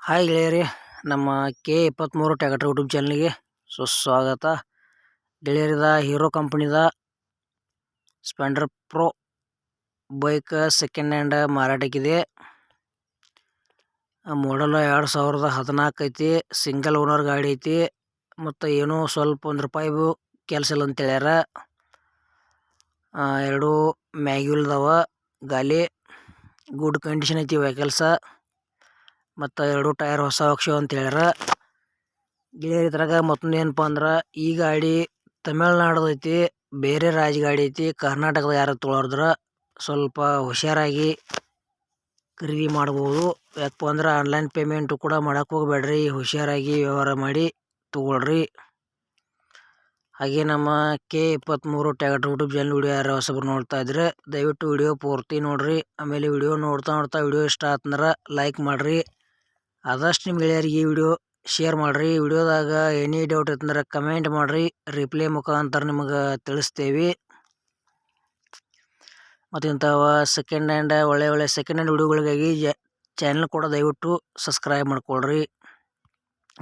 Hi ಗೆಳೆಯರಿ, ನಮ್ಮ K23 tractor YouTube ಚಾನಲ್ಗೆ ಸುಸ್ವಾಗತ. ಗೆಳೆಯರಿದ ಹೀರೋ ಕಂಪನಿದ Splendor Pro bike second hand ಮಾರಾಟಕ್ಕಿದೆ. ಮಾಡಲ್ 2014 ಐತಿ. ಸಿಂಗಲ್ ಓನರ್ ಗಾಡಿ ಐತಿ. ಮತ್ತು ಏನೋ ಸ್ವಲ್ಪ ₹1 ಕೆಲಸ ಇಲ್ಲ ಅಂತ ಹೇಳ್ಯಾರ. 2 ಮ್ಯಾಗ್ಯೂಲ್ ಅದಾವ. ಗಾಲಿ ಗುಡ್ ಕಂಡೀಷನ್ ಐತಿ ವೆಹಿಕಲ್ಸ. ಮತ್ತು 2 ಟೈರ್ ಹೊಸ ಹಾಕ್ಸೇವ್ ಅಂತ ಹೇಳ್ಯಾರ. ಗೆಳೆಯರ್ ಇದ್ರಾಗ ಮತ್ತೊಂದು ಏನಪ್ಪ ಅಂದ್ರೆ, ಈ ಗಾಡಿ ತಮಿಳ್ನಾಡ್ದೈತಿ, ಬೇರೆ ರಾಜ್ಯ ಗಾಡಿ ಐತಿ. ಕರ್ನಾಟಕದ ಯಾರು ತೊಗೊಳೋದ್ರ ಸ್ವಲ್ಪ ಹುಷಾರಾಗಿ ಖರೀದಿ ಮಾಡ್ಬೋದು. ಯಾಕಪ್ಪ ಅಂದ್ರೆ ಆನ್ಲೈನ್ ಪೇಮೆಂಟು ಕೂಡ ಮಾಡಕ್ಕೆ ಹೋಗ್ಬೇಡ್ರಿ, ಹುಷಾರಾಗಿ ವ್ಯವಹಾರ ಮಾಡಿ ತೊಗೊಳ್ರಿ. ಹಾಗೆ ನಮ್ಮ K23 tractor YouTube channel video ಯಾರು ಹೊಸಬ್ರು ನೋಡ್ತಾ ಇದ್ರೆ ದಯವಿಟ್ಟು ವಿಡಿಯೋ ಪೂರ್ತಿ ನೋಡ್ರಿ. ಆಮೇಲೆ ವಿಡಿಯೋ ನೋಡ್ತಾ ವಿಡಿಯೋ ಇಷ್ಟ ಆತಂದ್ರೆ ಲೈಕ್ ಮಾಡ್ರಿ. ಆದಷ್ಟು ನಿಮ್ಮ ಗೆಳೆಯರಿಗೆ ಈ ವಿಡಿಯೋ ಶೇರ್ ಮಾಡ್ರಿ. ವಿಡಿಯೋದಾಗ ಎನಿ ಡೌಟ್ ಇತ್ತಂದ್ರೆ ಕಮೆಂಟ್ ಮಾಡ್ರಿ, ರಿಪ್ಲೈ ಮುಖಾಂತರ ನಿಮಗೆ ತಿಳಿಸ್ತೇವೆ. ಮತ್ತು ಇಂಥವ ಸೆಕೆಂಡ್ ಹ್ಯಾಂಡ್ ಒಳ್ಳೆ ಸೆಕೆಂಡ್ ಹ್ಯಾಂಡ್ ವಿಡಿಯೋಗಳಿಗಾಗಿ ಚಾನಲ್ ಕೂಡ ದಯವಿಟ್ಟು ಸಬ್ಸ್ಕ್ರೈಬ್ ಮಾಡ್ಕೊಳ್ರಿ.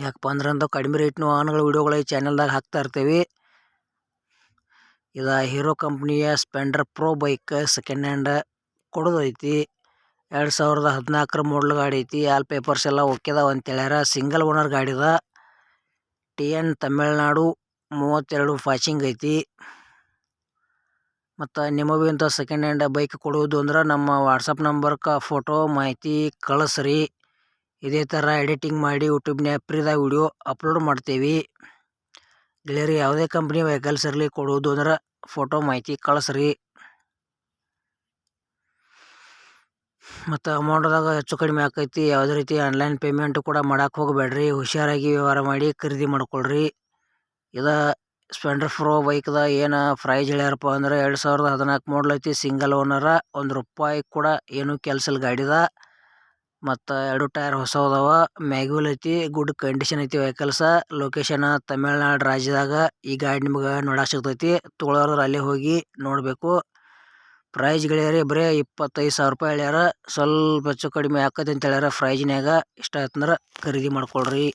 ಯಾಕಪ್ಪ ಅಂದ್ರೆ ಅಂತ ಕಡಿಮೆ ರೇಟ್ನ ವಾಹನಗಳ ವಿಡಿಯೋಗಳು ಈ ಚಾನಲ್ದಾಗ ಹಾಕ್ತಾ ಇರ್ತೀವಿ. ಇದು ಹೀರೋ ಕಂಪ್ನಿಯ Splendor Pro bike second hand ಕೊಡೋದೈತಿ. 2014 ಮಾಡಲ್ ಗಾಡಿ ಐತಿ. ಆಲ್ ಪೇಪರ್ಸ್ ಎಲ್ಲ ಓಕೆ ಅದಾವ ಅಂತ ಹೇಳ್ಯಾರ. ಸಿಂಗಲ್ ಓನರ್ ಗಾಡಿದ. TN ತಮಿಳ್ನಾಡು 32 ಪಾಸಿಂಗ್ ಐತಿ. ಮತ್ತು ನಿಮಗೂ ಇಂಥ ಸೆಕೆಂಡ್ ಹ್ಯಾಂಡ್ ಬೈಕ್ ಕೊಡುವುದು ಅಂದ್ರೆ ನಮ್ಮ ವಾಟ್ಸಪ್ ನಂಬರ್ಗೆ ಫೋಟೋ ಮಾಹಿತಿ ಕಳಿಸ್ರಿ. ಇದೇ ಥರ ಎಡಿಟಿಂಗ್ ಮಾಡಿ ಯೂಟ್ಯೂಬ್ನ್ಯಾಗ ಫ್ರೀದಾಗ ವಿಡಿಯೋ ಅಪ್ಲೋಡ್ ಮಾಡ್ತೇವೆ. ಗೆಳೆಯರಿ, ಯಾವುದೇ ಕಂಪ್ನಿ ವೆಹಿಕಲ್ಸ್ ಇರಲಿ, ಕೊಡುವುದು ಅಂದ್ರೆ ಫೋಟೋ ಮಾಹಿತಿ ಕಳಿಸ್ರಿ. ಮತ್ತು ಅಮೌಂಟ್ದಾಗ ಹೆಚ್ಚು ಕಡಿಮೆ ಆಕೈತಿ. ಯಾವುದೇ ರೀತಿ ಆನ್ಲೈನ್ ಪೇಮೆಂಟು ಕೂಡ ಮಾಡಕ್ಕೆ ಹೋಗಬೇಡ್ರಿ, ಹುಷಾರಾಗಿ ವ್ಯವಹಾರ ಮಾಡಿ ಖರೀದಿ ಮಾಡ್ಕೊಳ್ರಿ. ಇದು ಸ್ಪೆಂಡರ್ ಪ್ರೋ ಬೈಕ್ದ ಏನು ಪ್ರೈಸ್ ಹೇಳ್ಯಾರಪ್ಪ ಅಂದ್ರೆ 2014 ಮಾಡಲ್ ಐತಿ. ಸಿಂಗಲ್ ಓನರ. ₹1 ಕೂಡ ಏನೂ ಕೆಲಸ ಇಲ್ಲ ಗಾಡಿದ. ಮತ್ತು 2 ಟೈರ್ ಹೊಸವದಾವ. ಮ್ಯಾಗ್ಯೂಲ್ ಐತಿ. ಗುಡ್ ಕಂಡೀಷನ್ ಐತಿ ವೆಹಿಕಲ್ಸ. ಲೊಕೇಶನ್ ತಮಿಳ್ನಾಡು ರಾಜ್ಯದಾಗ ಈ ಗಾಡಿ ನಿಮ್ಗೆ ನೋಡಕ್ಕೆ ಸಿಗ್ತೈತಿ. ತೊಗೊಳೋರು ಅಲ್ಲೇ ಹೋಗಿ ನೋಡಬೇಕು. ಪ್ರೈಸ್ ಗೆಳೆಯರಿ ಬರೀ ₹25,000 ಹೇಳ್ಯಾರ. ಸ್ವಲ್ಪ ಹೆಚ್ಚು ಕಡಿಮೆ ಆಕೈತಿ ಅಂತ ಹೇಳ್ಯಾರ ಪ್ರೈಜ್ನ್ಯಾಗ. ಇಷ್ಟ ಆಯ್ತಂದ್ರೆ ಖರೀದಿ ಮಾಡ್ಕೊಳ್ರಿ.